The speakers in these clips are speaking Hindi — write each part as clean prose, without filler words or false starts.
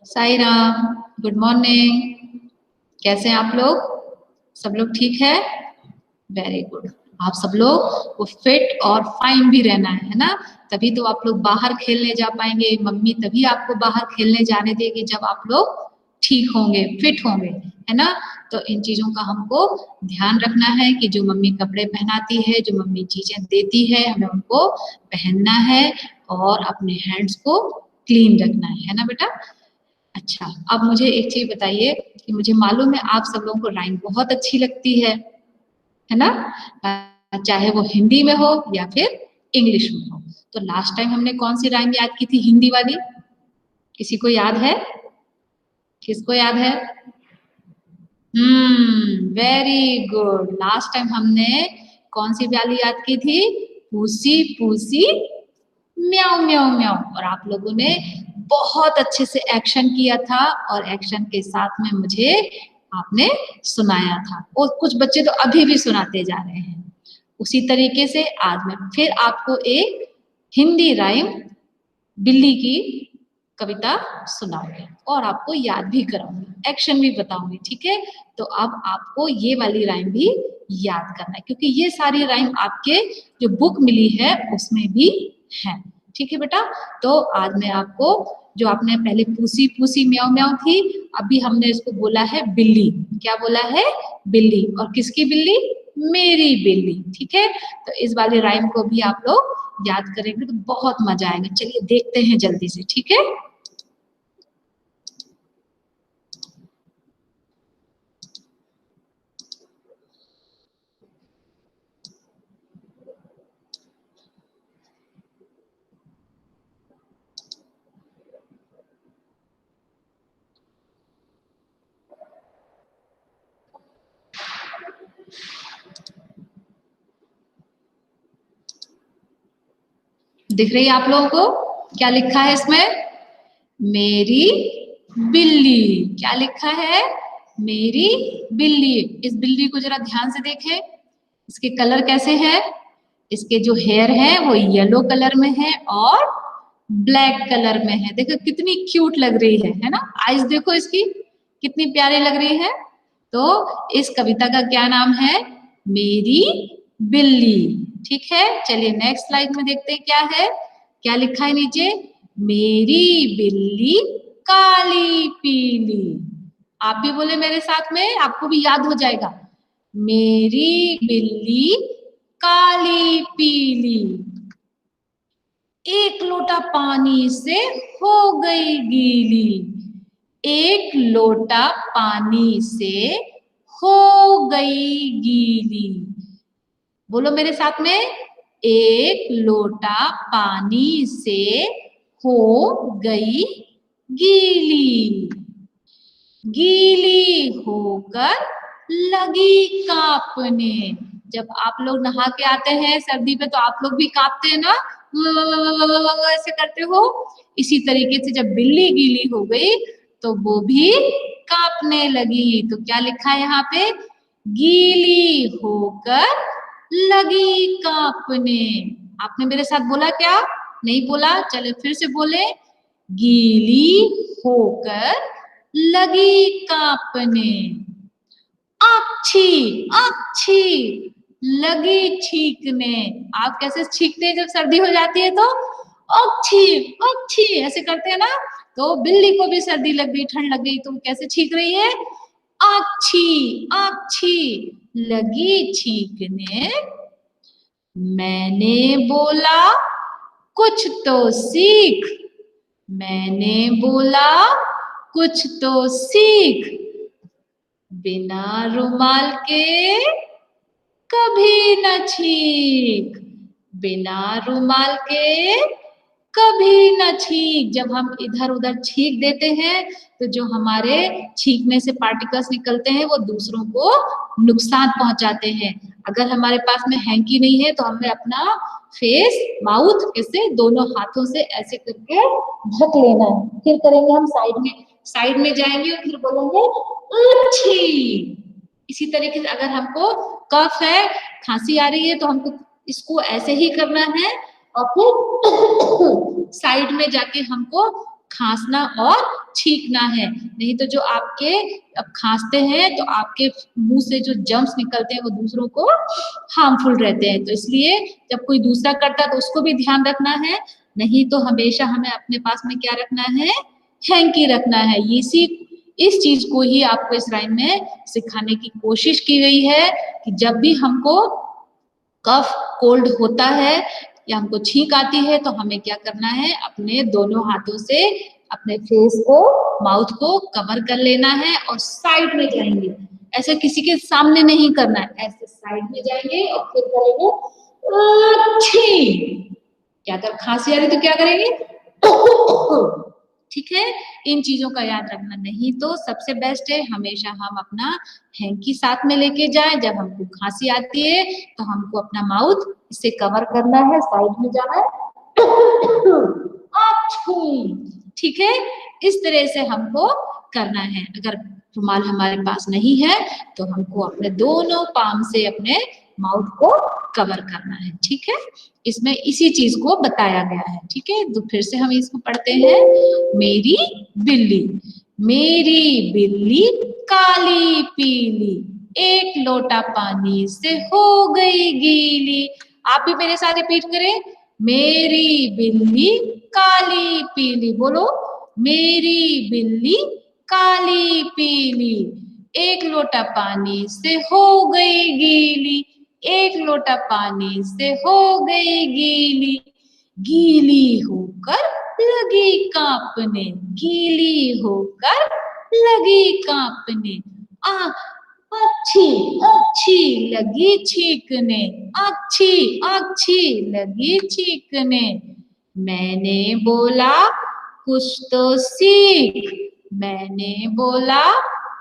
Sai Ram, good morning. कैसे हैं आप लोग? सब लोग ठीक है? Very good. आप सब लोग को फिट और फाइन भी रहना है ना? तभी तो आप लोग बाहर खेलने जा पाएंगे। मम्मी तभी आपको बाहर खेलने जाने देगी जब आप लोग ठीक होंगे, फिट होंगे, है ना? तो इन चीजों का हमको ध्यान रखना है कि जो मम्मी कपड़े पहनाती है, जो मम्मी चीजें देती है, हमें उनको पहनना है और अपने हैंड्स को क्लीन रखना है ना बेटा? अच्छा, अब मुझे एक चीज बताइए कि मुझे मालूम है आप सब लोगों को राइम बहुत अच्छी लगती है ना? चाहे वो हिंदी में हो या फिर इंग्लिश में हो। तो लास्ट टाइम हमने कौन सी राइम याद की थी हिंदी वाली? किसी को याद है? किसको याद है? Very good. लास्ट टाइम हमने कौन सी वाली याद की थी? पूसी पूसी म्याऊ म्याऊ म्याऊ। और आप लोगों ने बहुत अच्छे से एक्शन किया था और एक्शन के साथ में मुझे आपने सुनाया था और कुछ बच्चे तो अभी भी सुनाते जा रहे हैं। उसी तरीके से आज मैं फिर आपको एक हिंदी राइम बिल्ली की कविता सुनाऊंगी और आपको याद भी कराऊंगी, एक्शन भी बताऊंगी, ठीक है? तो अब आपको ये वाली राइम भी याद करना है क्योंकि ये सारी राइम आपके जो बुक मिली है उसमें भी है, ठीक है बेटा? तो आज मैं आपको जो आपने पहले पूसी पूसी म्याऊ म्याऊ थी, अभी हमने इसको बोला है बिल्ली। क्या बोला है? बिल्ली। और किसकी बिल्ली? मेरी बिल्ली, ठीक है? तो इस वाली राइम को भी आप लोग याद करेंगे तो बहुत मजा आएगा। चलिए देखते हैं जल्दी से, ठीक है? दिख रही है आप लोगों को? क्या लिखा है इसमें? मेरी बिल्ली। क्या लिखा है? मेरी बिल्ली। इस बिल्ली को जरा ध्यान से देखें। इसके कलर कैसे है? इसके जो हेयर है वो येलो कलर में है और ब्लैक कलर में है। देखो कितनी क्यूट लग रही है ना? आइज देखो इसकी कितनी प्यारी लग रही है। तो इस कविता का क्या नाम है? मेरी बिल्ली, ठीक है? चलिए नेक्स्ट स्लाइड में देखते हैं क्या है। क्या लिखा है नीचे? मेरी बिल्ली काली पीली। आप भी बोले मेरे साथ में, आपको भी याद हो जाएगा। मेरी बिल्ली काली पीली, एक लोटा पानी से हो गई गीली। एक लोटा पानी से हो गई गीली। बोलो मेरे साथ में, एक लोटा पानी से हो गई गीली। गीली होकर लगी कांपने। जब आप लोग नहा के आते हैं सर्दी में तो आप लोग भी कांपते हैं ना? ऐसे करते हो। इसी तरीके से जब बिल्ली गीली हो गई तो वो भी कांपने लगी। तो क्या लिखा है यहाँ पे? गीली होकर लगी कांपने। आपने मेरे साथ बोला क्या? नहीं बोला? चले फिर से बोले। गीली होकर लगी कांपने। अच्छी अच्छी लगी छींकने। आप कैसे छींकते हैं जब सर्दी हो जाती है? तो अच्छी अच्छी ऐसे करते हैं ना? तो बिल्ली को भी सर्दी लग गई, ठंड लग गई तो कैसे छींक रही है? अच्छी अच्छी लगी छींकने। मैंने बोला कुछ तो सीख। मैंने बोला कुछ तो सीख। बिना रुमाल के कभी न छींक। बिना रुमाल के कभी न छींक। जब हम इधर उधर छींक देते हैं तो जो हमारे छींकने से पार्टिकल्स निकलते हैं वो दूसरों को नुकसान पहुंचाते हैं। अगर हमारे पास में हैंकी नहीं है तो हमें अपना फेस माउथ कैसे दोनों हाथों से ऐसे करके ढक लेना है। फिर करेंगे हम साइड में जाएंगे और फिर बोलेंगे अच्छी। इसी तरीके से अगर हमको कफ है, खांसी आ रही है तो हमको इसको ऐसे ही करना है और फिर साइड में जाके हमको खांसना और छींकना है। नहीं तो जो आपके अब खांसते हैं तो आपके मुंह से जो जर्म्स निकलते हैं वो दूसरों को हार्मफुल रहते हैं। तो इसलिए जब कोई दूसरा करता है तो उसको भी ध्यान रखना है। नहीं तो हमेशा हमें अपने पास में क्या रखना है, हैंकी रखना है। इस चीज को ही आपको इस राइम में सिखाने की कोशिश की गई है कि जब भी हमको कफ कोल्ड होता है या हमको छींक आती है तो हमें क्या करना है, अपने दोनों हाथों से अपने फेस को, माउथ को कवर कर लेना है और साइड में जाएंगे। ऐसे किसी के सामने नहीं करना है, ऐसे साइड में जाएंगे और फिर करेंगे अच्छी। क्या अगर खांसी आ रही तो क्या करेंगे, ठीक है। इन चीजों का याद रखना। नहीं तो सबसे बेस्ट है हमेशा हम अपना हैंकी साथ में लेके जाएं। जब हमको खांसी आती है तो हमको अपना माउथ इससे कवर करना है, साइड में जाना है, ठीक है। इस तरह से हमको करना है। अगर रुमाल हमारे पास नहीं है तो हमको अपने दोनों पाम से अपने माउथ को कवर करना है, ठीक है। इसमें इसी चीज को बताया गया है, ठीक है। तो फिर से हम इसको पढ़ते हैं। मेरी बिल्ली, मेरी बिल्ली काली पीली, एक लोटा पानी से हो गई गीली। आप भी मेरे साथ रिपीट करें। मेरी बिल्ली काली पीली, बोलो। मेरी बिल्ली काली पीली, एक लोटा पानी से हो गई गीली, एक लोटा पानी से हो गई गीली, गीली होकर लगी कांपने, गीली होकर लगी कांपने, अच्छी अच्छी लगी छींकने, अच्छी अच्छी लगी छींकने। मैंने बोला कुछ तो सीख, मैंने बोला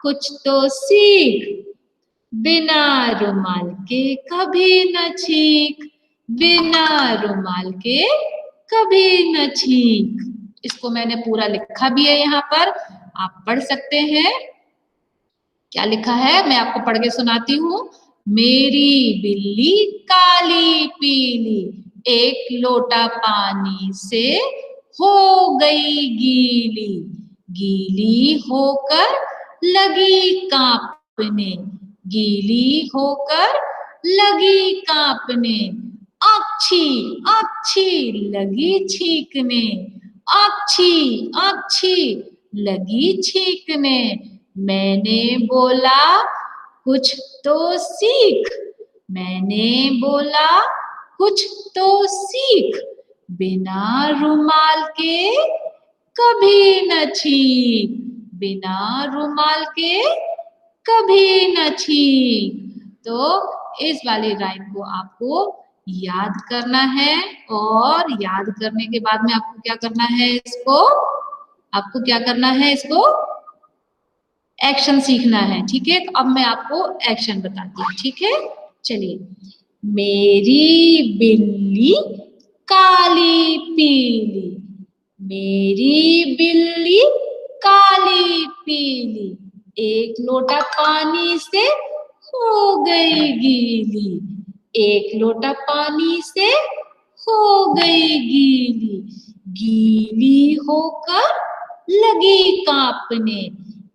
कुछ तो सीख, बिना रुमाल के कभी न छींक, बिना रुमाल के कभी न छींक। इसको मैंने पूरा लिखा भी है यहाँ पर, आप पढ़ सकते हैं। क्या लिखा है मैं आपको पढ़ के सुनाती हूँ। मेरी बिल्ली काली पीली, एक लोटा पानी से हो गई गीली, गीली होकर लगी कांपने, गीली होकर लगी कांपने, अच्छी अच्छी लगी छींकने, अच्छी अच्छी लगी छींकने। मैंने बोला कुछ तो सीख, मैंने बोला कुछ तो सीख, बिना रुमाल के कभी न छींक, बिना रुमाल के कभी न छींक। तो इस वाली राइम को आपको याद करना है और याद करने के बाद में आपको क्या करना है, इसको आपको क्या करना है, इसको एक्शन सीखना है, ठीक है। अब मैं आपको एक्शन बताती हूँ, ठीक है। चलिए। मेरी बिल्ली काली पीली, मेरी बिल्ली काली पीली, एक लोटा पानी से हो गई गीली, एक लोटा पानी से हो गई गीली, गीली होकर लगी कांपने,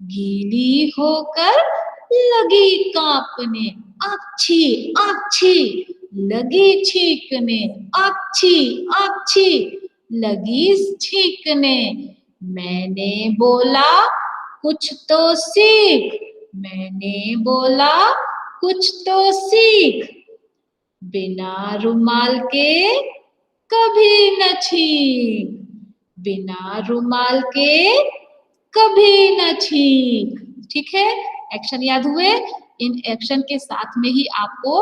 गीली होकर लगी कांपने, अच्छी अच्छी लगी छींकने, अच्छी अच्छी लगी छींकने। मैंने बोला कुछ तो सीख, मैंने बोला कुछ तो सीख, बिना रुमाल के कभी न छींक, बिना रुमाल के कभी न छींक, ठीक है। एक्शन याद हुए। इन एक्शन के साथ में ही आपको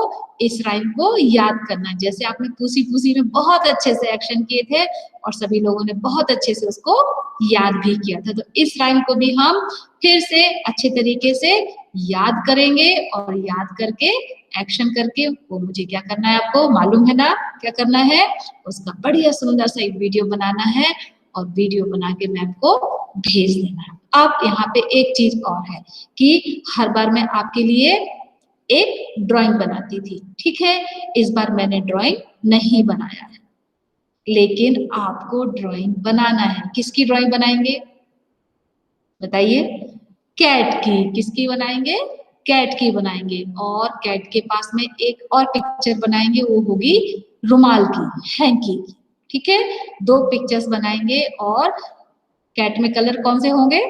इस राइम को याद करना है। जैसे आपने पूसी पूसी में बहुत अच्छे से एक्शन किए थे और सभी लोगों ने बहुत अच्छे से उसको याद भी किया था, तो इस राइम को भी हम फिर से अच्छे तरीके से याद करेंगे और याद करके एक्शन करके वो मुझे क्या करना है, आपको मालूम है ना क्या करना है, उसका बढ़िया सुंदर सा एक वीडियो बनाना है और वीडियो बना के मैं आपको भेज देना है। अब यहाँ पे एक चीज और है कि हर बार मैं आपके लिए एक ड्राइंग बनाती थी, ठीक है। इस बार मैंने ड्राइंग नहीं बनाया है, लेकिन आपको ड्राइंग बनाना है। किसकी ड्राइंग बनाएंगे बताइए? कैट की। किसकी बनाएंगे? कैट की बनाएंगे। और कैट के पास में एक और पिक्चर बनाएंगे, वो होगी रुमाल की, हैंकी की। ठीक है, दो पिक्चर्स बनाएंगे। और कैट में कलर कौन से होंगे?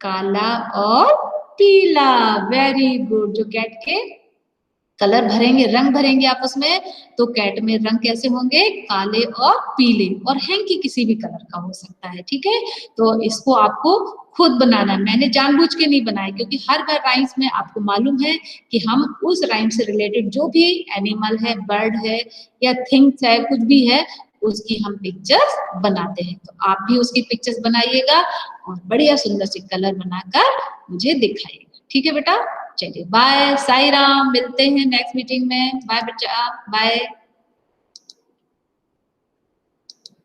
काला और पीला। Very good. जो कैट के कलर भरेंगे, रंग भरेंगे आपस में, तो कैट में रंग कैसे होंगे? काले और पीले। और हैंकी किसी भी कलर का हो सकता है। ठीक है, तो इसको आपको खुद बनाना है। मैंने जानबूझ के नहीं बनाया, क्योंकि हर बार राइम्स में आपको मालूम है कि हम उस राइम से रिलेटेड जो भी एनिमल है, बर्ड है या थिंग्स है, कुछ भी है, उसकी हम पिक्चर्स बनाते हैं। तो आप भी उसकी पिक्चर्स बनाइएगा और बढ़िया सुंदर सी कलर बनाकर मुझे दिखाइएगा। ठीक है बेटा, चलिए बाय, साई राम। मिलते हैं नेक्स्ट मीटिंग में। बाय बच्चा, बाय।